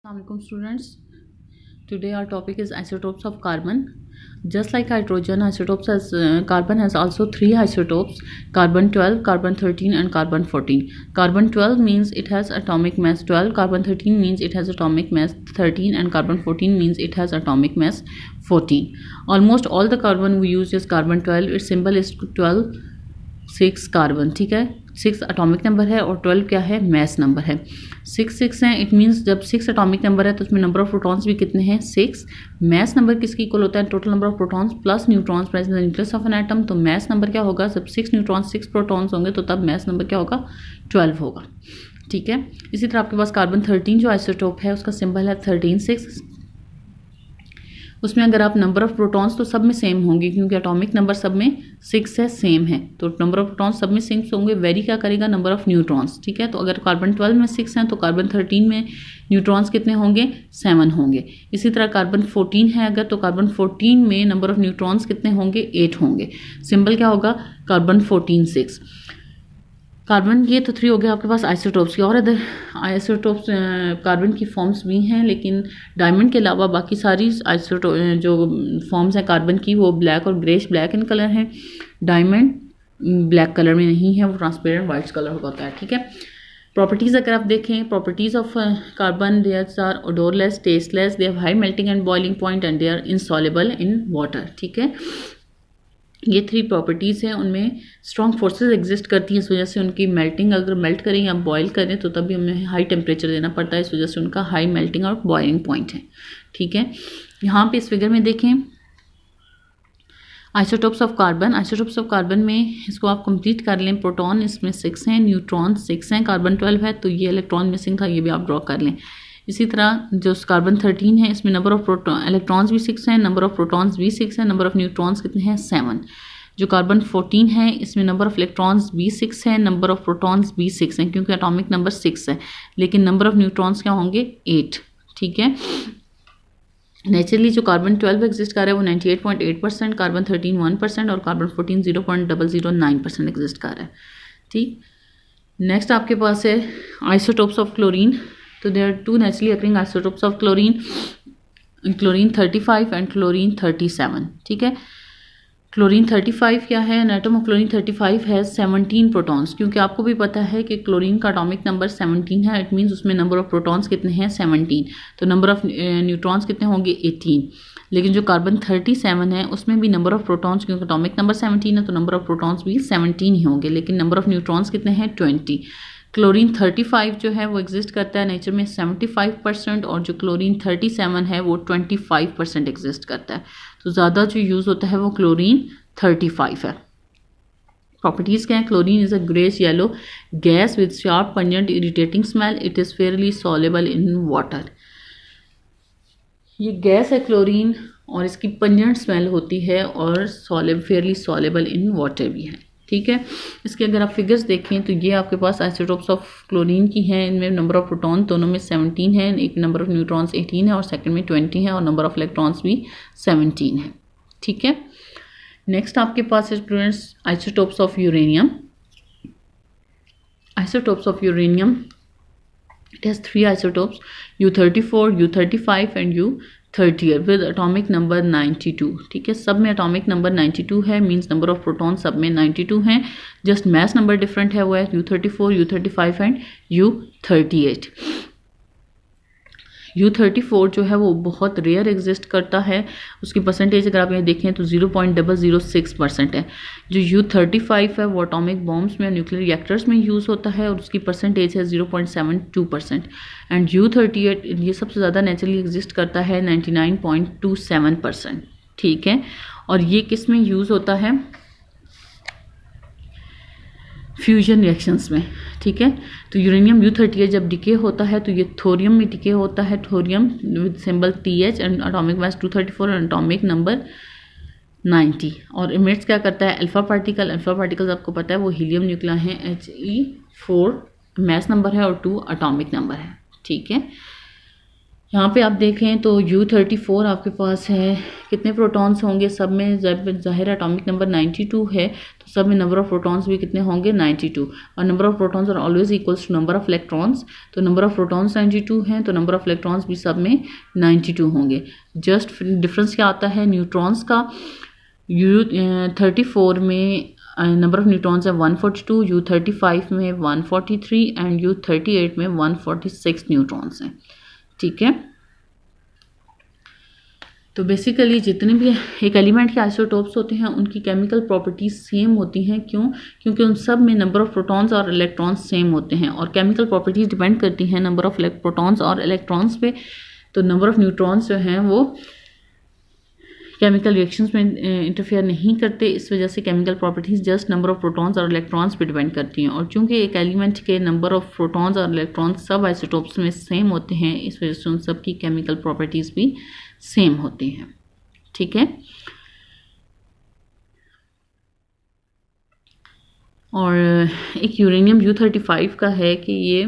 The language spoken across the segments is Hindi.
Assalamualaikum students. Today our topic is isotopes of carbon. Just like hydrogen, carbon has also three isotopes: carbon 12, carbon 13, and carbon 14. Carbon 12 means it has atomic mass 12, carbon 13 means it has atomic mass 13, and carbon 14 means it has atomic mass 14. Almost all the carbon we use is carbon 12. Its symbol is 12, 6 carbon. ठीक है, 6 अटोमिक नंबर है और 12 क्या है, मैस नंबर है. 6 है, इट मीन्स जब 6 अटोमिक नंबर है तो उसमें नंबर ऑफ प्रोटॉन्स भी कितने हैं, 6. मैस नंबर किसकी इक्वल होता है, total number of protons plus neutrons present in the nucleus of an atom. तो मैस नंबर क्या होगा, जब 6 न्यूट्रॉन्स 6 प्रोटॉन्स होंगे तो तब मैस नंबर क्या होगा, 12 होगा. ठीक है. इसी तरह आपके पास कार्बन 13 जो आइसोटोप है उसका सिंबल है 13, 6. उसमें अगर आप नंबर ऑफ प्रोटॉन्स तो सब में सेम होंगे क्योंकि एटॉमिक नंबर सब में 6 है, सेम है, तो नंबर ऑफ प्रोटॉन्स सब में सेम होंगे. वेरी क्या करेगा, नंबर ऑफ न्यूट्रॉन्स. ठीक है, तो अगर कार्बन 12 में 6 हैं तो कार्बन 13 में न्यूट्रॉन्स कितने होंगे, 7 होंगे. इसी तरह कार्बन 14 है अगर, तो कार्बन 14 में नंबर ऑफ न्यूट्रॉन्स कितने होंगे, 8 होंगे. सिंबल क्या होगा, कार्बन 14, 6. कार्बन ये तो 3 हो गया आपके पास आइसोटोप्स की. और अदर आइसोटोप्स कार्बन की फॉर्म्स भी हैं, लेकिन डायमंड के अलावा बाकी सारी आइसोटोप जो फॉर्म्स हैं कार्बन की वो ब्लैक और ग्रेश ब्लैक इन कलर हैं. डायमंड ब्लैक कलर में नहीं है, वो ट्रांसपेरेंट वाइट कलर होता है. ठीक है. प्रॉपर्टीज़ अगर आप देखें, properties of carbon, they are odourless, tasteless, they have high melting and boiling point and they are insoluble in water. ठीक है, ये 3 प्रॉपर्टीज़ हैं. उनमें स्ट्रॉन्ग फोर्सेस एग्जिस्ट करती हैं, इस वजह से उनकी मेल्टिंग अगर मेल्ट करें या बॉयल करें तो तभी हमें हाई टेम्परेचर देना पड़ता है, इस वजह से उनका हाई मेल्टिंग और बॉइलिंग पॉइंट है. ठीक है. यहाँ पे इस फिगर में देखें isotopes of carbon. Isotopes of carbon में इसको आप कंप्लीट कर लें. प्रोटॉन इसमें 6 हैं, न्यूट्रॉन 6 हैं, कार्बन 12 है, तो ये इलेक्ट्रॉन मिसिंग था, ये भी आप ड्रॉ कर लें. इसी तरह जो कार्बन 13 है इसमें नंबर ऑफ इलेक्ट्रॉन्स भी 6 हैं, नंबर ऑफ प्रोटॉन्स भी 6 हैं, नंबर ऑफ न्यूट्रॉन्स कितने हैं, 7. जो कार्बन 14 है इसमें नंबर ऑफ इलेक्ट्रॉन्स भी 6 है, नंबर ऑफ प्रोटॉन्स भी 6 हैं क्योंकि एटॉमिक नंबर 6 है, लेकिन नंबर ऑफ न्यूट्रॉन्स क्या होंगे, 8. ठीक है. नेचुरली जो कार्बन 12 एग्जिस्ट कर रहा है वो 98.8%, कार्बन 13 1% और कार्बन 14 0.009% एग्जिस्ट कर रहा है. ठीक. नेक्स्ट आपके पास है आइसोटोप्स ऑफ क्लोरीन. तो there are 2 naturally occurring isotopes of chlorine, chlorine 35 and chlorine 37. ठीक है. क्लोरीन 35 क्या है, एन एटम ऑफ क्लोरीन 35 है 17 प्रोटॉन्स, क्योंकि आपको भी पता है कि क्लोरीन का एटॉमिक नंबर 17 है. इट मीन्स उसमें नंबर ऑफ प्रोटॉन्स कितने हैं, 17. तो नंबर ऑफ न्यूट्रॉन्स कितने होंगे, 18. लेकिन जो कार्बन 37 है उसमें भी नंबर ऑफ प्रोटॉन्स, क्योंकि एटॉमिक नंबर 17 है तो नंबर ऑफ प्रोटॉन्स भी 17 ही होंगे, लेकिन नंबर ऑफ न्यूट्रॉन्स कितने हैं, 20. क्लोरीन 35 जो है वो एग्जिस्ट करता है नेचर में 75% और जो क्लोरीन 37 है वो 25% एग्जिस्ट करता है. तो ज़्यादा जो यूज़ होता है वो क्लोरीन 35 है. प्रॉपर्टीज़ क्या है, chlorine is a grace yellow gas with sharp pungent irritating smell, it is Fairlie soluble in water. ये गैस है क्लोरीन और इसकी पंजेंट स्मेल होती है और फेयरली सॉलेबल इन वाटर भी है. ठीक है. इसके अगर आप फिगर्स देखें तो ये आपके पास आइसोटोप्स ऑफ क्लोरीन की हैं. इनमें नंबर ऑफ प्रोटॉन दोनों में 17 है, एक नंबर ऑफ न्यूट्रॉन्स 18 है और सेकंड में 20 है और नंबर ऑफ इलेक्ट्रॉन्स भी 17 है. ठीक है. नेक्स्ट आपके पास है students isotopes of uranium. Isotopes of uranium, it has 3 isotopes, U34, U35 and U30 with atomic number 92. ठीक है. सब में एटॉमिक नंबर 92 है, मींस नंबर ऑफ प्रोटॉन सब में 92 हैं, जस्ट मैस नंबर डिफरेंट है, वो है U34, U35 and U38. U34 जो है वो बहुत रेयर एग्जिस्ट करता है. उसकी परसेंटेज अगर आप यहाँ देखें तो 0.006% है. जो U35 है वो एटॉमिक बॉम्ब्स में, न्यूक्लियर रिएक्टर्स में यूज़ होता है और उसकी परसेंटेज है 0.72%. एंड U38 ये सबसे ज़्यादा नेचुरली एग्जिस्ट करता है 99.27%. ठीक है. और ये किस में यूज़ होता है, फ्यूजन रिएक्शंस में. ठीक है. तो यूरेनियम U38 जब डिके होता है तो ये थोरियम में डिके होता है, thorium with symbol TH and atomic mass 234 and atomic number 90. और इमिट्स क्या करता है, अल्फा पार्टिकल. अल्फा पार्टिकल्स आपको पता है वो हीलियम न्यूक्लिया हैं, He4 मैस नंबर है और 2 एटॉमिक नंबर है. ठीक है. यहाँ पे आप देखें तो U34 आपके पास है, कितने प्रोटॉन्स होंगे सब में, ज़ाहिर एटॉमिक नंबर 92 है, तो सब में नंबर ऑफ प्रोटॉन्स भी कितने होंगे 92, और number of protons are always equals to number of electrons, तो नंबर ऑफ प्रोटॉन्स 92 हैं, तो नंबर ऑफ इलेक्ट्रॉन्स भी सब में 92 होंगे। जस्ट डिफरेंस क्या आता है न्यूट्रॉन्स का, U34 में नंबर ऑफ न्यूट्रॉन्स है 142, U35 में 143 एंड U38 में 146 न्यूट्रॉन्स हैं। ठीक है, तो बेसिकली जितने भी एक एलिमेंट के आइसोटोप्स होते हैं उनकी केमिकल प्रॉपर्टीज सेम होती हैं। क्यों? क्योंकि उन सब में नंबर ऑफ प्रोटॉन्स और इलेक्ट्रॉन्स सेम होते हैं, और केमिकल प्रॉपर्टीज डिपेंड करती हैं नंबर ऑफ प्रोटॉन्स और इलेक्ट्रॉन्स पे। तो नंबर ऑफ न्यूट्रॉन्स जो हैं वो केमिकल रिएक्शंस में इंटरफेयर नहीं करते, इस वजह से chemical properties just number of protons और इलेक्ट्रॉन्स पे डिपेंड करती हैं। और चूंकि एक एलिमेंट के नंबर ऑफ प्रोटॉन्स और इलेक्ट्रॉन्स सब आइसोटोप्स में सेम होते हैं, इस वजह से उन सब की केमिकल प्रॉपर्टीज भी सेम होती हैं। ठीक है, और एक यूरेनियम U35 का है कि ये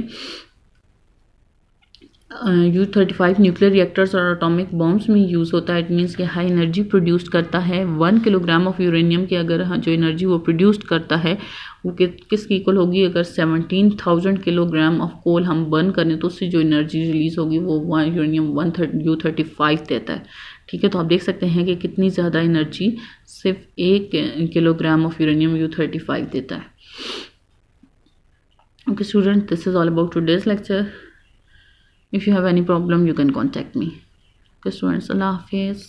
U35 न्यूक्लियर रिएक्टर्स और एटॉमिक बॉम्ब्स में यूज़ होता है। इट मीन्स कि हाई एनर्जी प्रोड्यूस करता है। 1 किलोग्राम ऑफ यूरेनियम की अगर जो एनर्जी वो प्रोड्यूस करता है वो किसकी इक्वल होगी, अगर 17,000 किलोग्राम ऑफ कोल हम बर्न करें तो उससे जो एनर्जी रिलीज होगी वो यूरेनियम U35 देता है। ठीक है, तो आप देख सकते हैं कि कितनी ज़्यादा एनर्जी सिर्फ 1 किलोग्राम ऑफ यूरेनियम U35 देता है। Okay student, this is all about today's lecture. If you have any problem, you can contact me. Okay, students, Allah Hafiz.